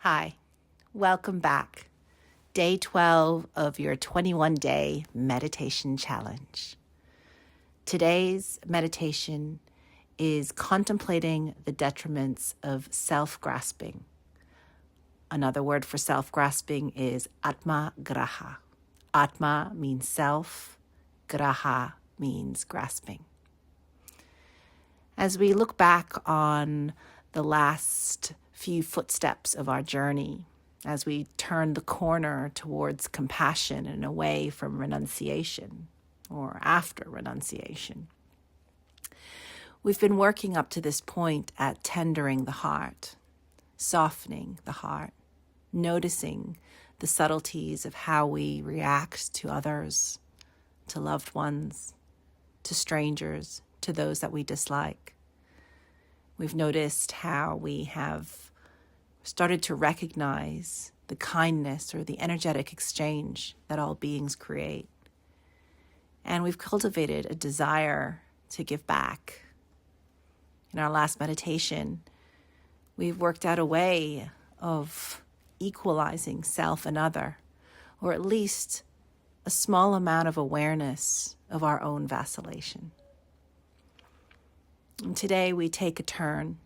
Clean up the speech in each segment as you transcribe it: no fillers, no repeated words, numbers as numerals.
Hi, welcome back. Day 12 of your 21-day meditation challenge. Today's meditation is contemplating the detriments of self-grasping. Another word for self-grasping is Atma-graha. Atma means self, graha means grasping. As we look back on the last few footsteps of our journey, as we turn the corner towards compassion and away from renunciation or after renunciation, we've been working up to this point at tendering the heart, softening the heart, noticing the subtleties of how we react to others, to loved ones, to strangers, to those that we dislike. We've noticed how we have started to recognize the kindness or the energetic exchange that all beings create. And we've cultivated a desire to give back. In our last meditation, we've worked out a way of equalizing self and other, or at least a small amount of awareness of our own vacillation. And today we take a turn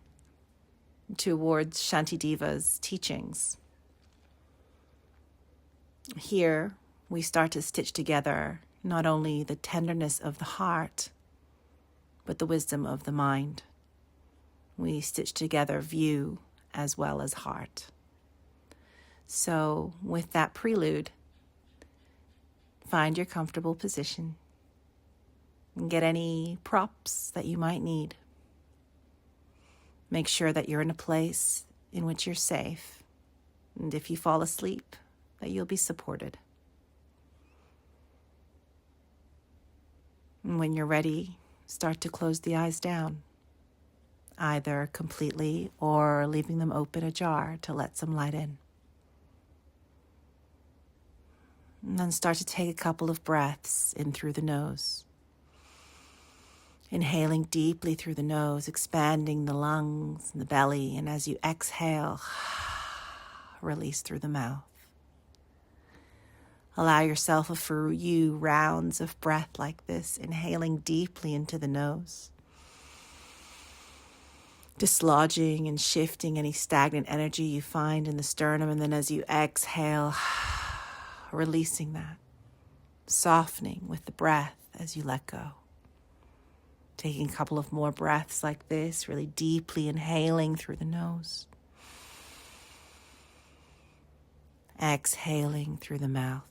towards Shantideva's teachings. Here we start to stitch together not only the tenderness of the heart, but the wisdom of the mind. We stitch together view as well as heart. So with that prelude, find your comfortable position and get any props that you might need. Make sure that you're in a place in which you're safe, and if you fall asleep, that you'll be supported. And when you're ready, start to close the eyes down, either completely or leaving them open ajar to let some light in. And then start to take a couple of breaths in through the nose. Inhaling deeply through the nose, expanding the lungs and the belly, and as you exhale, release through the mouth. Allow yourself a few rounds of breath like this, inhaling deeply into the nose, dislodging and shifting any stagnant energy you find in the sternum, and then as you exhale, releasing that, softening with the breath as you let go. Taking a couple of more breaths like this, really deeply inhaling through the nose. Exhaling through the mouth.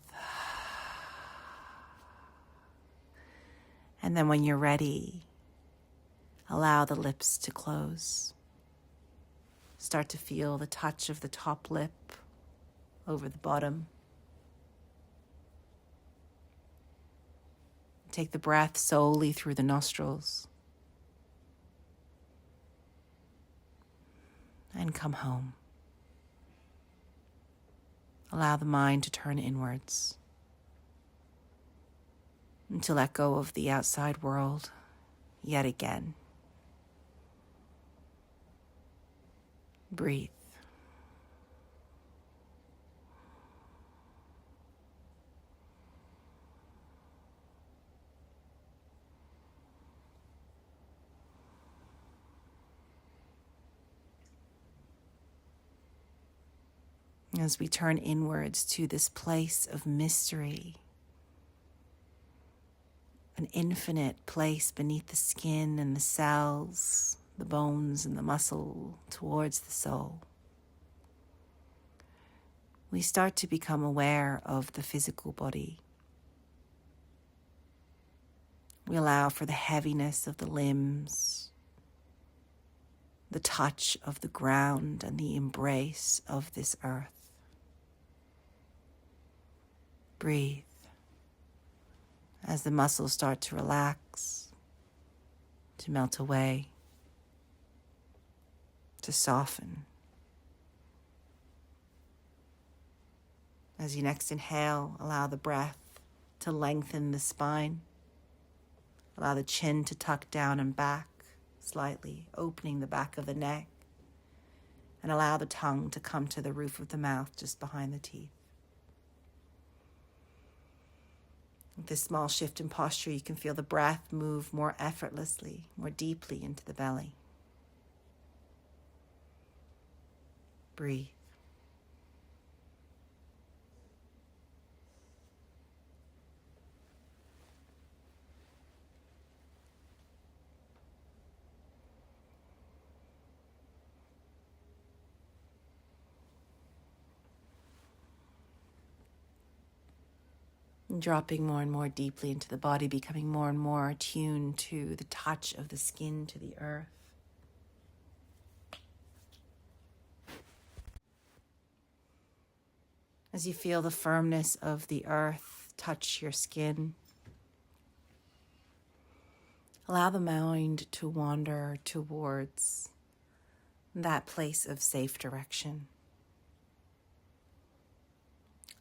And then when you're ready, allow the lips to close. Start to feel the touch of the top lip over the bottom. Take the breath solely through the nostrils. And come home. Allow the mind to turn inwards. And to let go of the outside world yet again. Breathe. As we turn inwards to this place of mystery, an infinite place beneath the skin and the cells, the bones and the muscle towards the soul, we start to become aware of the physical body. We allow for the heaviness of the limbs, the touch of the ground, and the embrace of this earth. Breathe as the muscles start to relax, to melt away, to soften. As you next inhale, allow the breath to lengthen the spine. Allow the chin to tuck down and back slightly, opening the back of the neck. and allow the tongue to come to the roof of the mouth just behind the teeth. With this small shift in posture, you can feel the breath move more effortlessly, more deeply into the belly. Breathe. Dropping more and more deeply into the body, becoming more and more attuned to the touch of the skin to the earth. As you feel the firmness of the earth touch your skin, allow the mind to wander towards that place of safe direction.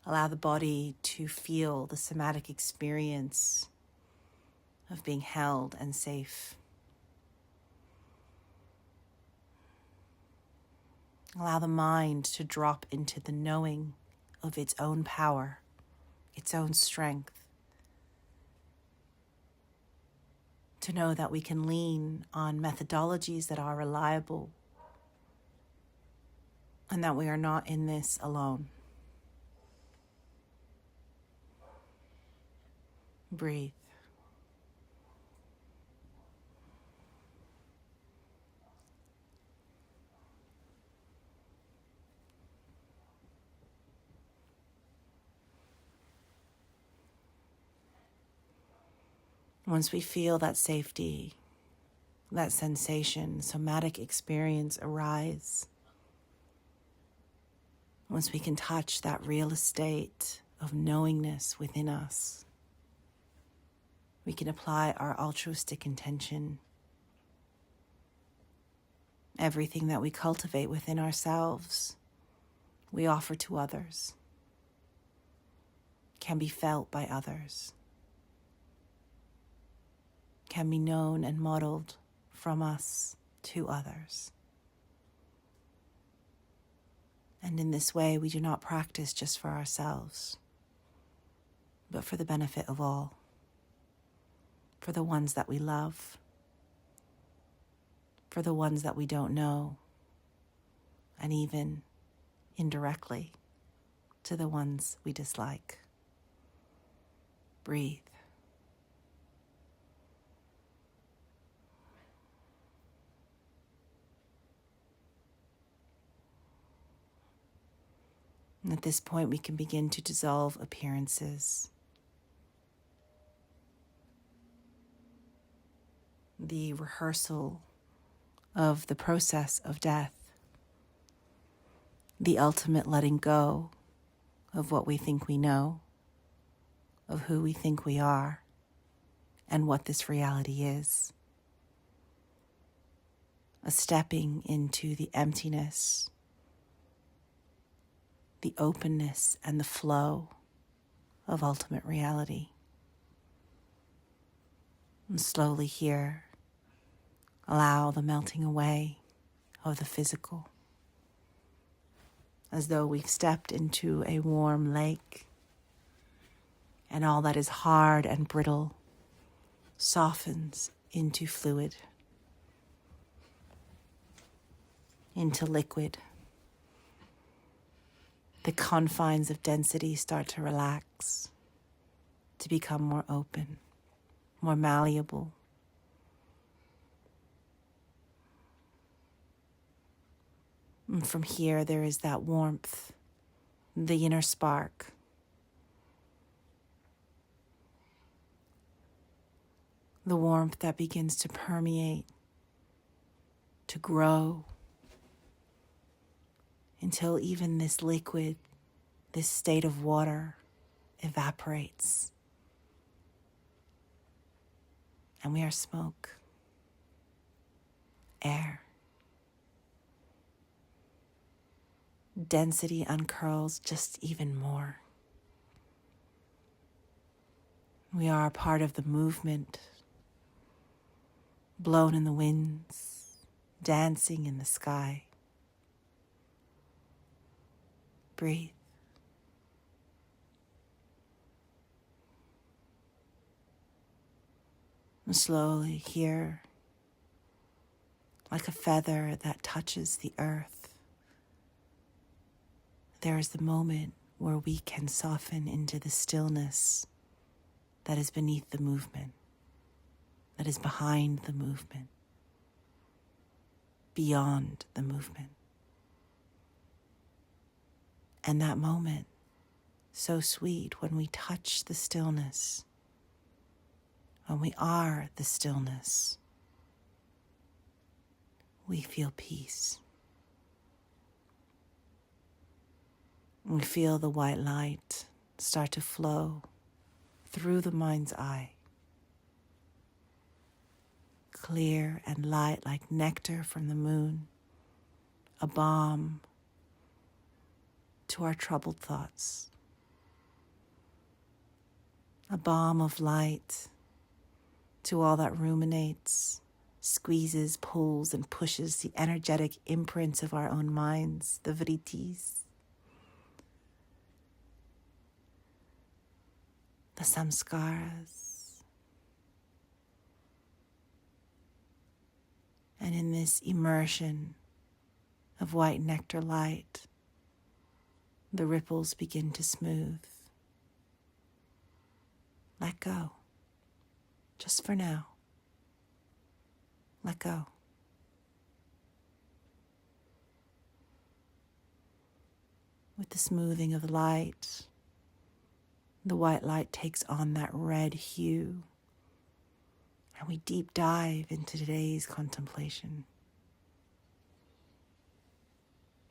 Allow the body to feel the somatic experience of being held and safe. Allow the mind to drop into the knowing of its own power, its own strength. To know that we can lean on methodologies that are reliable and that we are not in this alone. Breathe. Once we feel that safety, that sensation, somatic experience arise, once we can touch that real estate of knowingness within us, we can apply our altruistic intention. Everything that we cultivate within ourselves, we offer to others, can be felt by others, can be known and modeled from us to others. And in this way, we do not practice just for ourselves, but for the benefit of all, for the ones that we love, for the ones that we don't know, and even indirectly to the ones we dislike. Breathe. And at this point, we can begin to dissolve appearances. The rehearsal of the process of death. The ultimate letting go of what we think we know, of who we think we are, and what this reality is. A stepping into the emptiness, the openness, and the flow of ultimate reality. And slowly here, allow the melting away of the physical, as though we've stepped into a warm lake, and all that is hard and brittle softens into fluid, into liquid. The confines of density start to relax, to become more open, more malleable. And from here, there is that warmth, the inner spark. The warmth that begins to permeate, to grow, until even this liquid, this state of water, evaporates. And we are smoke, air. Density uncurls just even more. We are a part of the movement, blown in the winds, dancing in the sky. Breathe. And slowly here, like a feather that touches the earth, there is the moment where we can soften into the stillness that is beneath the movement, that is behind the movement, beyond the movement. And that moment, so sweet, when we touch the stillness, when we are the stillness, we feel peace. We feel the white light start to flow through the mind's eye, clear and light like nectar from the moon, a balm to our troubled thoughts, a balm of light to all that ruminates, squeezes, pulls, and pushes the energetic imprints of our own minds, the vrittis, the samskaras. And in this immersion of white nectar light, the ripples begin to smooth. Let go. Just for now. Let go. With the smoothing of the light, the white light takes on that red hue, and we deep dive into today's contemplation.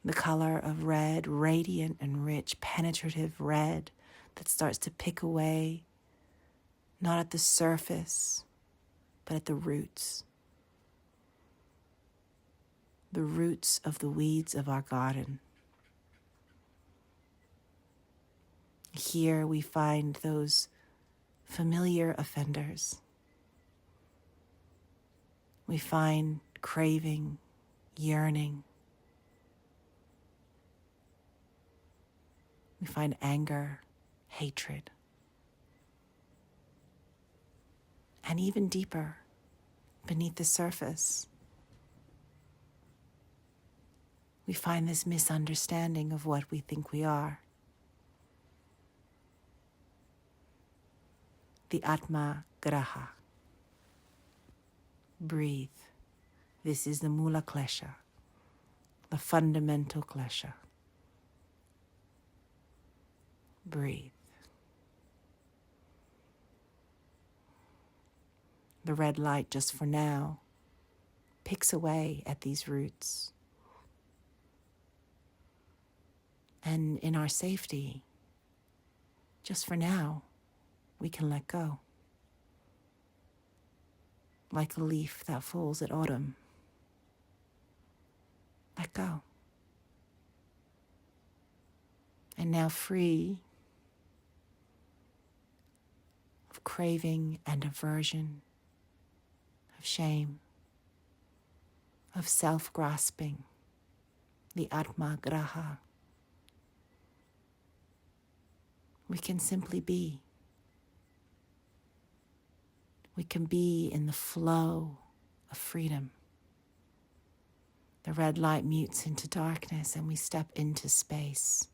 The color of red, radiant and rich, penetrative red that starts to pick away, not at the surface, but at the roots. The roots of the weeds of our garden. Here we find those familiar offenders. We find craving, yearning. We find anger, hatred. And even deeper, beneath the surface, we find this misunderstanding of what we think we are. The Atma-graha. Breathe. This is the mula klesha, the fundamental klesha. Breathe. The red light, just for now, picks away at these roots. And in our safety, just for now, we can let go. Like a leaf that falls at autumn. Let go. And now free of craving and aversion, of shame, of self-grasping, the Atma-graha. We can simply be. We can be in the flow of freedom. The red light mutes into darkness and we step into space,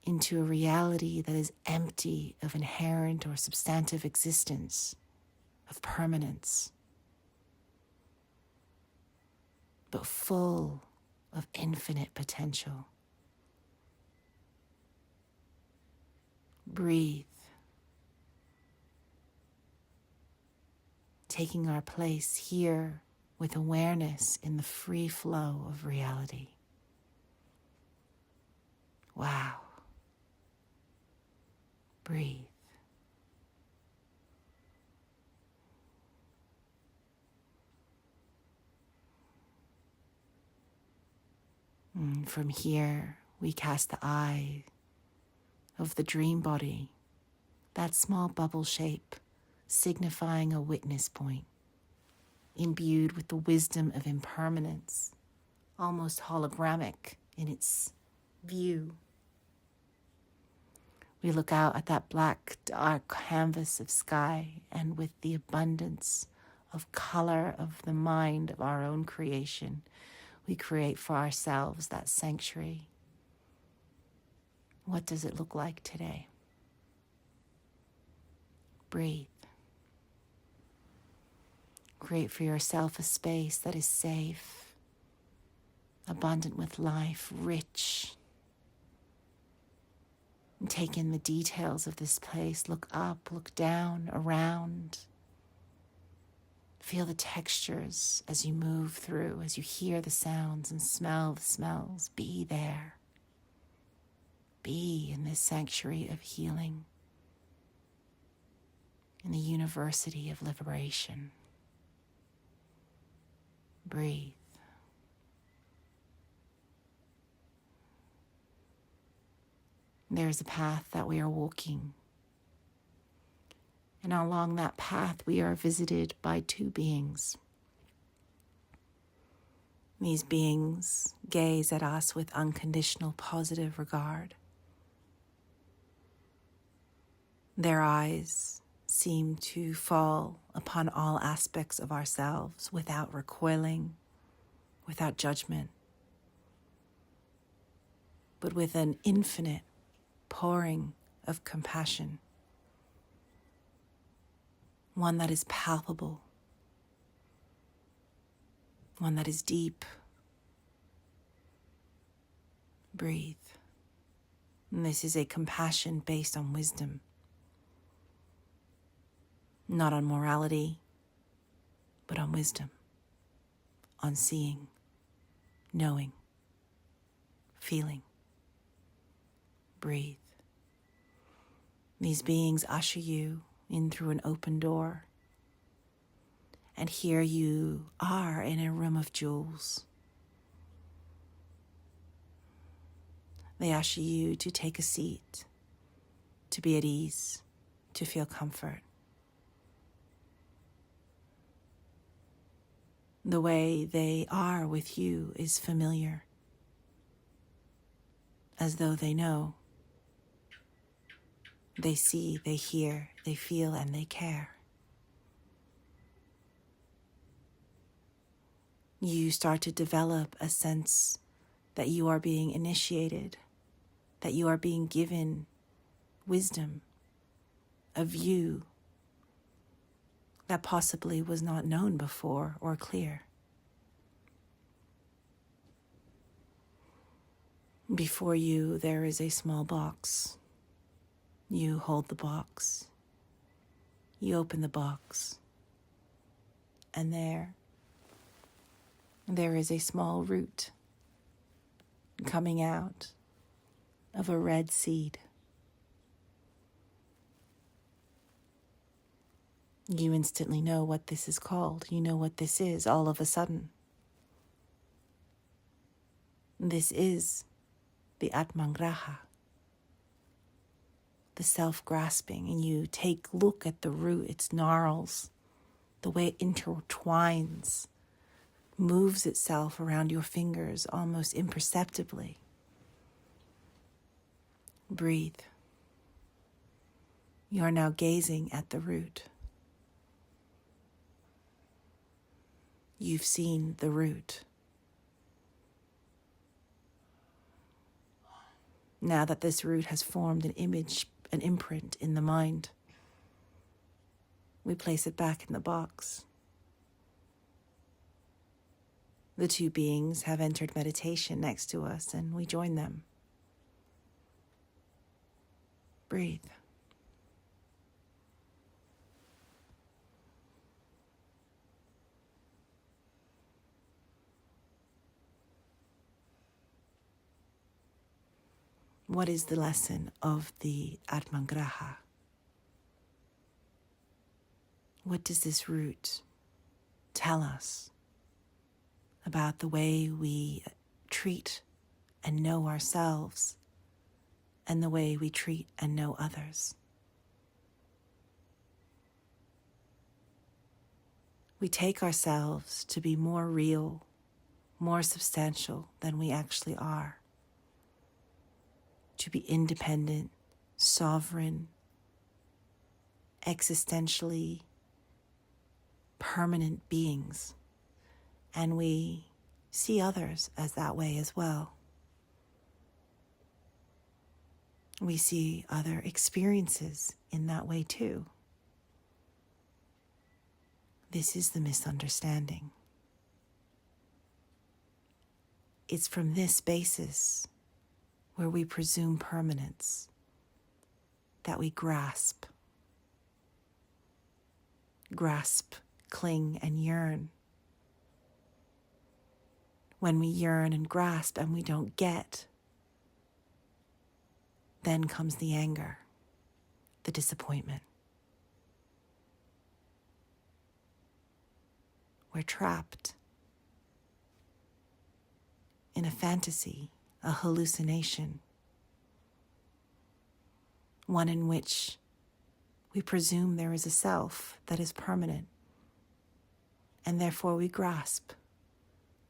into a reality that is empty of inherent or substantive existence, of permanence, but full of infinite potential. Breathe. Taking our place here with awareness in the free flow of reality. Wow. Breathe. And from here, we cast the eye of the dream body, that small bubble shape, signifying a witness point, imbued with the wisdom of impermanence, almost hologramic in its view. We look out at that black, dark canvas of sky, and with the abundance of color of the mind of our own creation, we create for ourselves that sanctuary. What does it look like today? Breathe. Create for yourself a space that is safe, abundant with life, rich. And take in the details of this place. Look up, look down, around. Feel the textures as you move through, as you hear the sounds and smell the smells. Be there. Be in this sanctuary of healing, in the university of liberation. Breathe. There's a path that we are walking. And along that path, we are visited by two beings. These beings gaze at us with unconditional positive regard. Their eyes seem to fall upon all aspects of ourselves without recoiling, without judgment, but with an infinite pouring of compassion, one that is palpable, one that is deep. Breathe. And this is a compassion based on wisdom, not on morality, but on wisdom, on seeing, knowing, feeling. Breathe. These beings usher you in through an open door, and here you are in a room of jewels. They usher you to take a seat, to be at ease, to feel comfort. The way they are with you is familiar, as though they know. They see, they hear, they feel, and they care. You start to develop a sense that you are being initiated, that you are being given wisdom, a view that possibly was not known before or clear. Before you, there is a small box. You hold the box. You open the box. And there is a small root coming out of a red seed. You instantly know what this is called. You know what this is all of a sudden. This is the Atma-graha, the self-grasping, and you take a look at the root, its gnarls, the way it intertwines, moves itself around your fingers almost imperceptibly. Breathe. You are now gazing at the root. You've seen the root. Now that this root has formed an image, an imprint in the mind, we place it back in the box. The two beings have entered meditation next to us, and we join them. Breathe. What is the lesson of the Atma-graha? What does this root tell us about the way we treat and know ourselves and the way we treat and know others? We take ourselves to be more real more substantial than we actually are, to be independent, sovereign, existentially permanent beings. And we see others as that way as well. We see other experiences in that way too. This is the misunderstanding. It's from this basis where we presume permanence that we grasp, cling, and yearn. When we yearn and grasp and we don't get, then comes the anger, the disappointment. We're trapped in a fantasy, a hallucination, one in which we presume there is a self that is permanent, and therefore we grasp.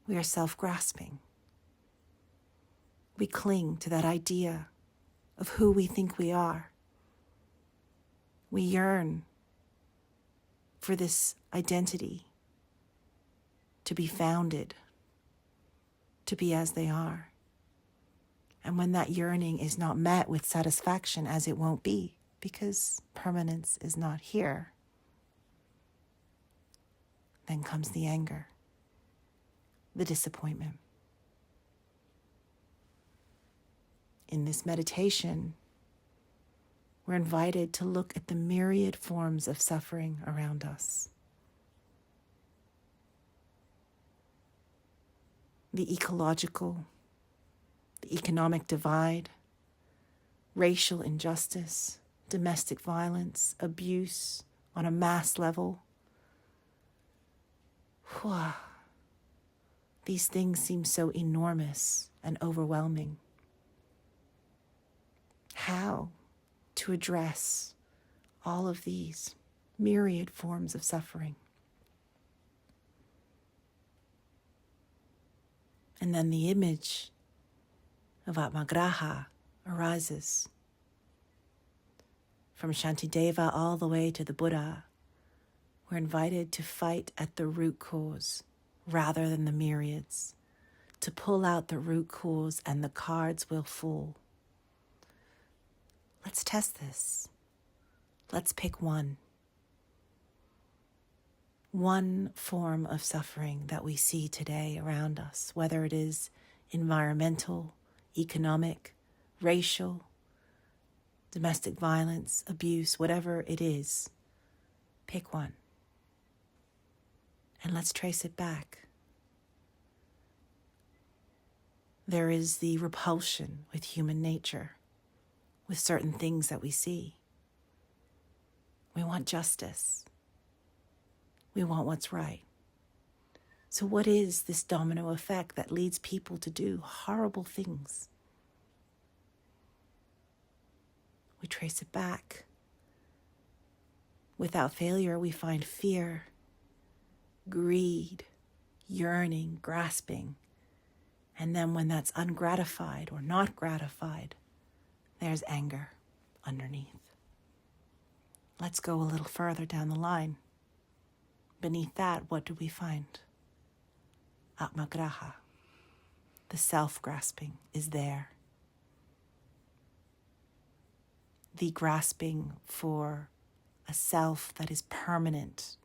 We are self-grasping. We cling to that idea of who we think we are. We yearn for this identity to be founded, to be as they are. And when that yearning is not met with satisfaction, as it won't be, because permanence is not here, then comes the anger, the disappointment. In this meditation, we're invited to look at the myriad forms of suffering around us. The ecological, the economic divide, racial injustice, domestic violence, abuse on a mass level. These things seem so enormous and overwhelming. How to address all of these myriad forms of suffering? And then the image of Atma-graha arises. From Shantideva all the way to the Buddha, we're invited to fight at the root cause rather than the myriads, to pull out the root cause and the cards will fall. Let's test this. Let's pick one. One form of suffering that we see today around us, whether it is environmental, economic, racial, domestic violence, abuse, whatever it is, pick one. And let's trace it back. There is the repulsion with human nature, with certain things that we see. We want justice. We want what's right. So what is this domino effect that leads people to do horrible things? We trace it back. Without failure, we find fear, greed, yearning, grasping. And then when that's ungratified or not gratified, there's anger underneath. Let's go a little further down the line. Beneath that, what do we find? Atma-graha. The self-grasping is there. The grasping for a self that is permanent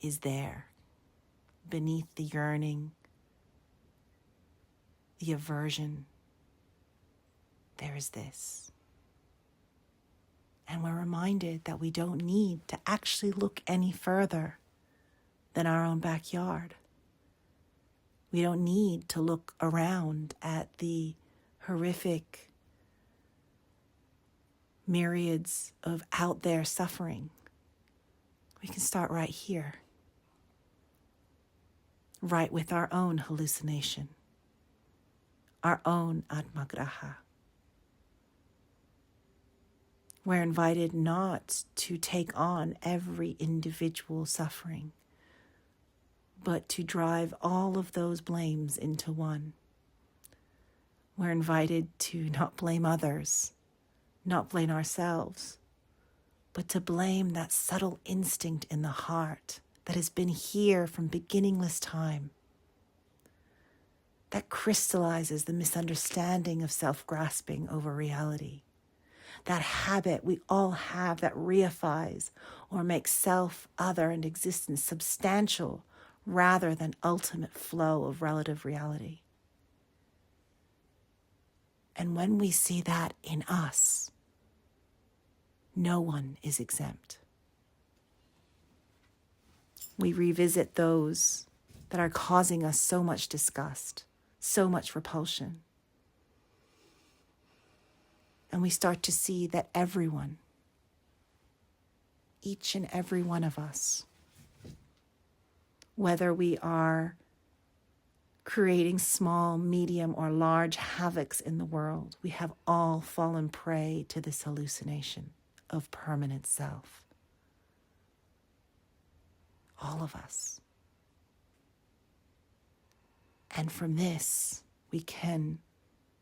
is there. Beneath the yearning, the aversion, there is this. And we're reminded that we don't need to actually look any further than our own backyard. We don't need to look around at the horrific myriads of out there suffering. We can start right here, right with our own hallucination, our own Atma-graha. We're invited not to take on every individual suffering, but to drive all of those blames into one. We're invited to not blame others, not blame ourselves, but to blame that subtle instinct in the heart that has been here from beginningless time, that crystallizes the misunderstanding of self-grasping over reality, that habit we all have that reifies or makes self, other, and existence substantial rather than ultimate flow of relative reality. And when we see that in us, no one is exempt. We revisit those that are causing us so much disgust, so much repulsion. And we start to see that everyone, each and every one of us, whether we are creating small, medium, or large havocs in the world, we have all fallen prey to this hallucination of permanent self. All of us. And from this, we can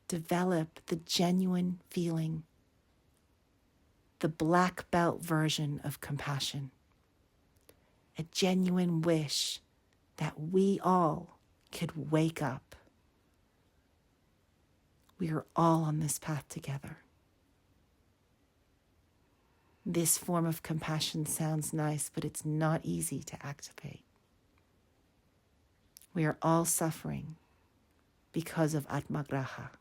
develop the genuine feeling, the black belt version of compassion, a genuine wish that we all could wake up. We are all on this path together. This form of compassion sounds nice, but it's not easy to activate. We are all suffering because of Atma-graha,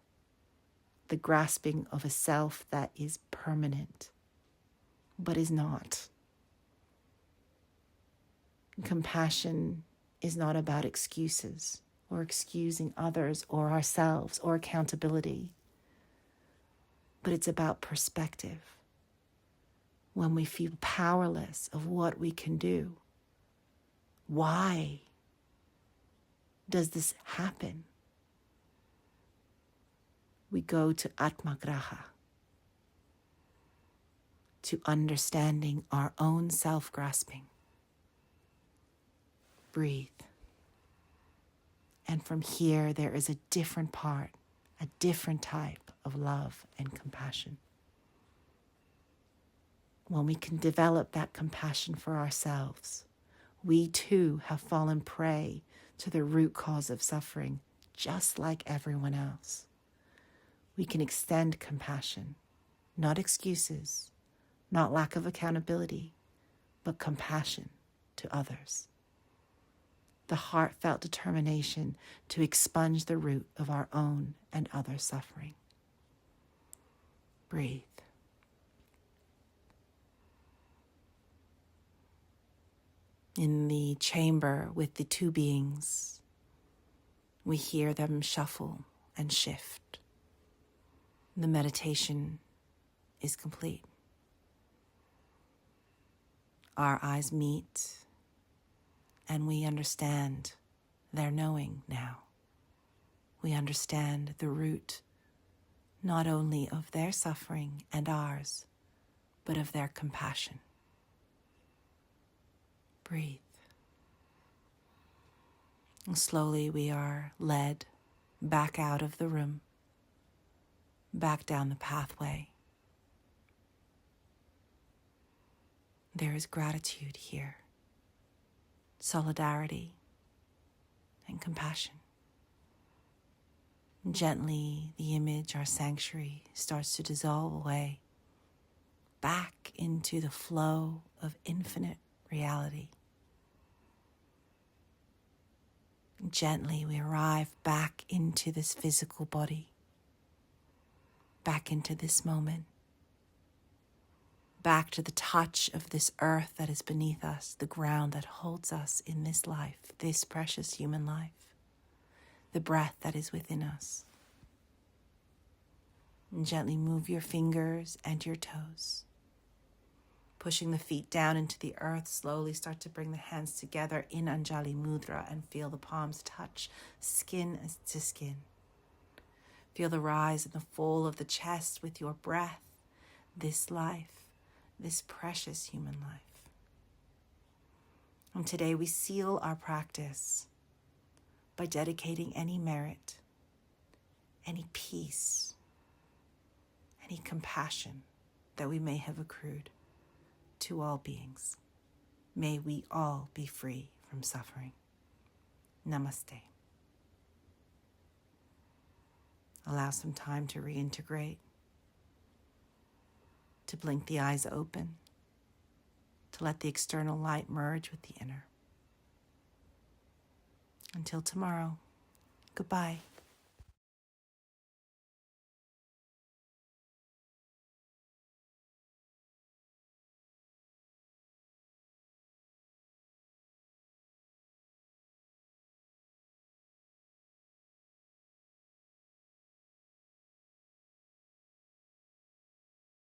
the grasping of a self that is permanent, but is not. Compassion is not about excuses or excusing others or ourselves or accountability, but it's about perspective. When we feel powerless of what we can do, why does this happen? We go to Atma-graha, to understanding our own self-grasping. Breathe. And from here, there is a different part, a different type of love and compassion. When we can develop that compassion for ourselves, we too have fallen prey to the root cause of suffering, just like everyone else. We can extend compassion, not excuses, not lack of accountability, but compassion to others. The heartfelt determination to expunge the root of our own and other suffering. Breathe. In the chamber with the two beings, we hear them shuffle and shift. The meditation is complete. Our eyes meet, and we understand their knowing now. We understand the root not only of their suffering and ours, but of their compassion. Breathe. And slowly we are led back out of the room, back down the pathway. There is gratitude here, solidarity, and compassion. Gently, the image, our sanctuary, starts to dissolve away, back into the flow of infinite reality. Gently, we arrive back into this physical body, back into this moment, back to the touch of this earth that is beneath us, the ground that holds us in this life, this precious human life, the breath that is within us. And gently move your fingers and your toes. Pushing the feet down into the earth, slowly start to bring the hands together in Anjali Mudra and feel the palms touch skin to skin. Feel the rise and the fall of the chest with your breath, this life, this precious human life. And today we seal our practice by dedicating any merit, any peace, any compassion that we may have accrued to all beings. May we all be free from suffering. Namaste. Allow some time to reintegrate, to blink the eyes open, to let the external light merge with the inner. Until tomorrow, goodbye.